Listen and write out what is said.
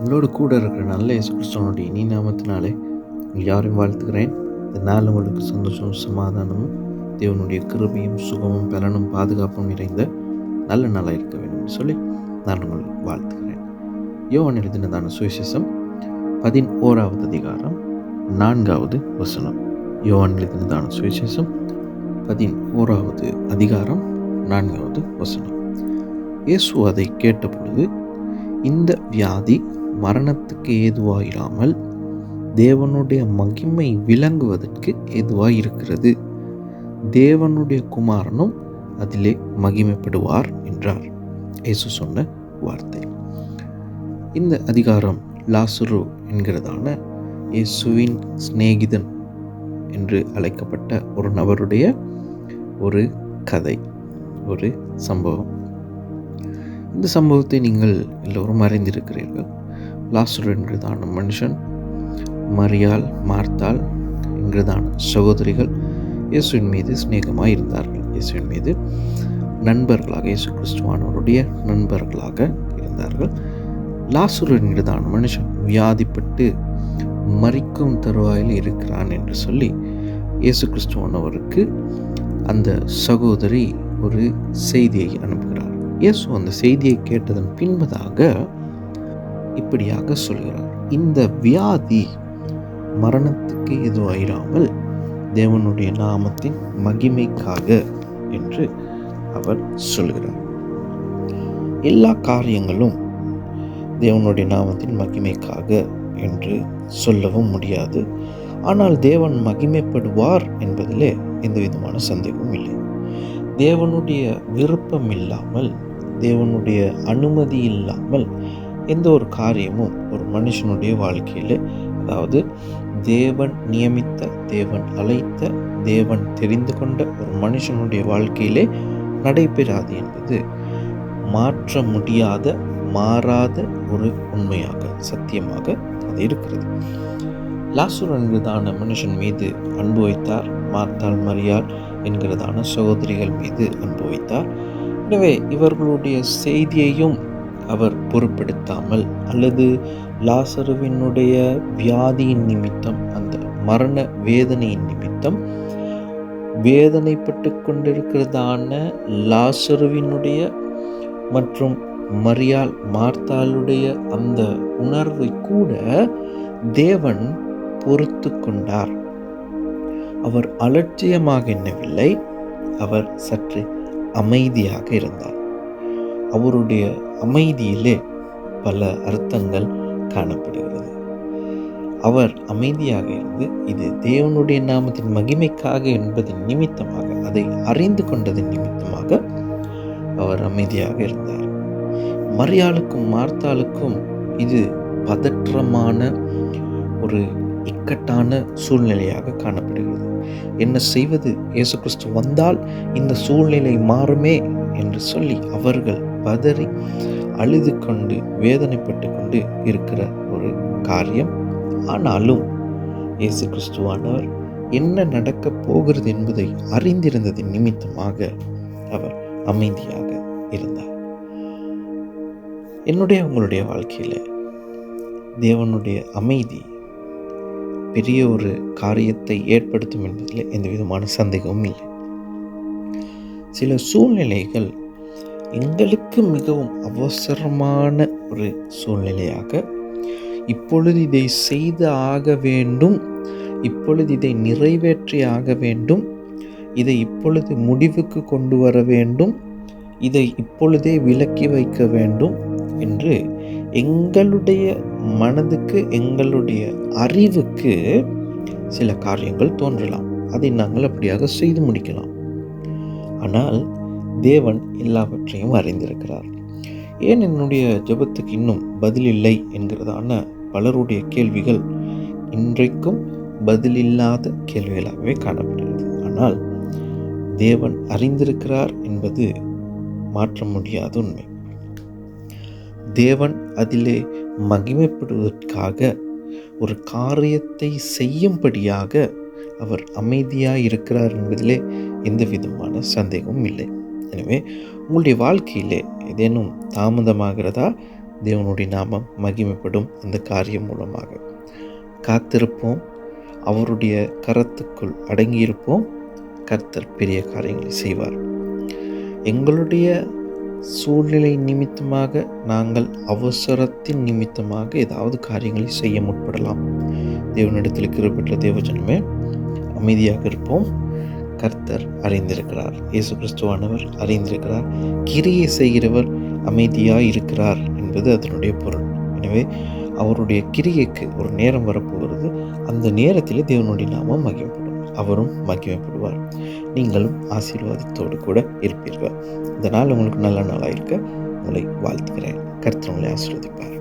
உங்களோடு கூட இருக்கிற நல்ல இயேசு கிறிஸ்துவனுடைய இனி நாமத்தினாலே உங்கள் யாரையும் வாழ்த்துக்கிறேன். இந்த நாள் உங்களுக்கு சந்தோஷமும் சமாதானமும் தேவனுடைய கிருபையும் சுகமும் பலனும் பாதுகாப்பும் நிறைந்த நல்ல நாளாக இருக்க வேண்டும் சொல்லி நான் உங்களை வாழ்த்துக்கிறேன். யோவான் எழுதினதான சுவிசேஷம் 11வது அதிகாரம் 4வது வசனம். யோவான் எழுதினதான சுவிசேஷம் 11வது அதிகாரம் 4வது வசனம். இயேசு அதை கேட்டபொழுது, இந்த வியாதி மரணத்துக்கு ஏதுவாயிராமல் தேவனுடைய மகிமை விளங்குவதற்கு ஏதுவாயிருக்கிறது, தேவனுடைய குமாரனும் அதிலே மகிமைப்படுவார் என்றார். இயேசு சொன்ன வார்த்தை. இந்த அதிகாரம் லாசரு என்கிறதான இயேசுவின் சிநேகிதன் என்று அழைக்கப்பட்ட ஒரு நபருடைய ஒரு கதை, ஒரு சம்பவம். இந்த சம்பவத்தை நீங்கள் எல்லோரும் அறிந்திருக்கிறீர்கள். லாசரு என்கிறதான மனுஷன், மரியாள், மார்த்தாள் என்கிறதான சகோதரிகள் இயேசுவின் மீது சிநேகமாக இருந்தார்கள். இயேசுவின் மீது நண்பர்களாக, இயேசு கிறிஸ்துவானவருடைய நண்பர்களாக இருந்தார்கள். லாசரு என்கிறதான மனுஷன் வியாதிப்பட்டு மரிக்கும் தருவாயில் இருக்கிறான் என்று சொல்லி இயேசு கிறிஸ்துவானவருக்கு அந்த சகோதரி ஒரு செய்தியை அனுப்புகிறார். இயேசு அந்த செய்தியை கேட்டதன் பின்பதாக இப்படியாக சொல்கிறார், இந்த வியாதி மரணத்துக்கு எதுவாயிராமல் தேவனுடைய நாமத்தின் மகிமைக்காக என்று அவர் சொல்கிறார். எல்லா காரியங்களும் தேவனுடைய நாமத்தின் மகிமைக்காக என்று சொல்லவும் முடியாது. ஆனால் தேவன் மகிமைப்படுவார் என்பதிலே எந்த விதமான சந்தேகமும் இல்லை. தேவனுடைய விருப்பம் இல்லாமல், தேவனுடைய அனுமதி இல்லாமல் எந்த ஒரு காரியமும் ஒரு மனுஷனுடைய வாழ்க்கையில், அதாவது தேவன் நியமித்த, தேவன் அழைத்த, தேவன் தெரிந்து கொண்ட ஒரு மனுஷனுடைய வாழ்க்கையிலே நடைபெறாது என்பது மாற்ற முடியாத, மாறாத ஒரு உண்மையாக, சத்தியமாக அது இருக்கிறது. லாசரு என்கிறதான மனுஷன் மீது அன்பு வைத்தார். மார்த்தாள், மரியாள் என்கிறதான சகோதரிகள் மீது அன்பு வைத்தார். எனவே இவர்களுடைய செய்தியையும் அவர் பொருட்படுத்தாமல், அல்லது லாசருவினுடைய வியாதியின் நிமித்தம், அந்த மரண வேதனையின் நிமித்தம் வேதனைப்பட்டு கொண்டிருக்கிறதான லாசருவினுடைய மற்றும் மரியாள், மார்த்தாளுடைய அந்த உணர்வை கூட தேவன் பொறுத்து கொண்டார். அவர் அலட்சியமாக எண்ணவில்லை, அவர் சற்று அமைதியாக இருந்தார். அவருடைய அமைதியிலே பல அர்த்தங்கள் காணப்படுகிறது. அவர் அமைதியாக இருந்து இது தேவனுடைய நாமத்தின் மகிமைக்காக என்பதன் நிமித்தமாக, அதை அறிந்து கொண்டதன் நிமித்தமாக அவர் அமைதியாக இருந்தார். மரியாளுக்கும் மார்த்தாளுக்கும் இது பதற்றமான ஒரு இக்கட்டான சூழ்நிலையாக காணப்படுகிறது. என்ன செய்வது? இயேசு கிறிஸ்து வந்தால் இந்த சூழ்நிலை மாறுமே என்று சொல்லி அவர்கள் பதறி அழுது கொண்டு வேதனைப்பட்டு கொண்டு இருக்கிற ஒரு காரியம். ஆனாலும் இயேசு கிறிஸ்துவானவர் என்ன நடக்கப் போகிறது என்பதை அறிந்திருந்ததின் நிமித்தமாக அவர் அமைதியாக இருந்தார். என்னுடைய உங்களுடைய வாழ்க்கையில் தேவனுடைய அமைதி பெரிய ஒரு காரியத்தை ஏற்படுத்தும் என்பதில் எந்த விதமான சந்தேகமும் இல்லை. சில சூழ்நிலைகள் எங்களுக்கு மிகவும் அவசரமான ஒரு சூழ்நிலையாக, இப்பொழுது இதை செய்து ஆக வேண்டும், இப்பொழுது இதை நிறைவேற்றி ஆக வேண்டும், இதை இப்பொழுது முடிவுக்கு கொண்டு வர வேண்டும், இதை இப்பொழுதே விலக்கி வைக்க வேண்டும் என்று எங்களுடைய மனதுக்கு, எங்களுடைய அறிவுக்கு சில காரியங்கள் தோன்றலாம். அதை நாங்கள் அப்படியாக செய்து முடிக்கலாம். ஆனால் தேவன் எல்லாவற்றையும் அறிந்திருக்கிறார். ஏன் என்னுடைய ஜெபத்துக்கு இன்னும் பதில் இல்லை என்கிறதான பலருடைய கேள்விகள் இன்றைக்கும் பதிலில்லாத கேள்விகளாகவே காணப்படுகிறது. ஆனால் தேவன் அறிந்திருக்கிறார் என்பது மாற்ற முடியாத உண்மை. தேவன் அதிலே மகிமைப்படுவதற்காக ஒரு காரியத்தை செய்யும்படியாக அவர் அமைதியாக இருக்கிறார் என்பதிலே எந்த விதமான சந்தேகமும் இல்லை. எனவே உங்களுடைய வாழ்க்கையிலே ஏதேனும் தாமதமாகிறதா, தேவனுடைய நாமம் மகிமைப்படும் அந்த காரியம் மூலமாக. காத்திருப்போம், அவருடைய கரத்துக்குள் அடங்கியிருப்போம். கர்த்தர் பெரிய காரியங்களை செய்வார். எங்களுடைய சூழ்நிலை நிமித்தமாக நாங்கள் அவசரத்தின் நிமித்தமாக ஏதாவது காரியங்களை செய்ய முற்படலாம். தேவனிடத்தில் கிருபையுள்ள தேவஜனமே, அமைதியாக இருப்போம். கர்த்தர் அறிந்திருக்கிறார். இயேசு கிறிஸ்துவானவர் அறிந்திருக்கிறார். கிரியை செய்கிறவர் அமைதியாக இருக்கிறார் என்பது அதனுடைய பொருள். எனவே அவருடைய கிரியைக்கு ஒரு நேரம் வரப்போகிறது. அந்த நேரத்தில் தேவனுடைய நாமம் மகிமைப்படும், அவரும் மகிமைப்படுவார். நீங்களும் ஆசீர்வாதத்தோடு கூட இருப்பீர்கள். இந்த நாள் உங்களுக்கு நல்ல நாளாக இருக்க உங்களை வாழ்த்துகிறேன். கர்த்தர் உங்களை ஆசீர்வதிப்பார்.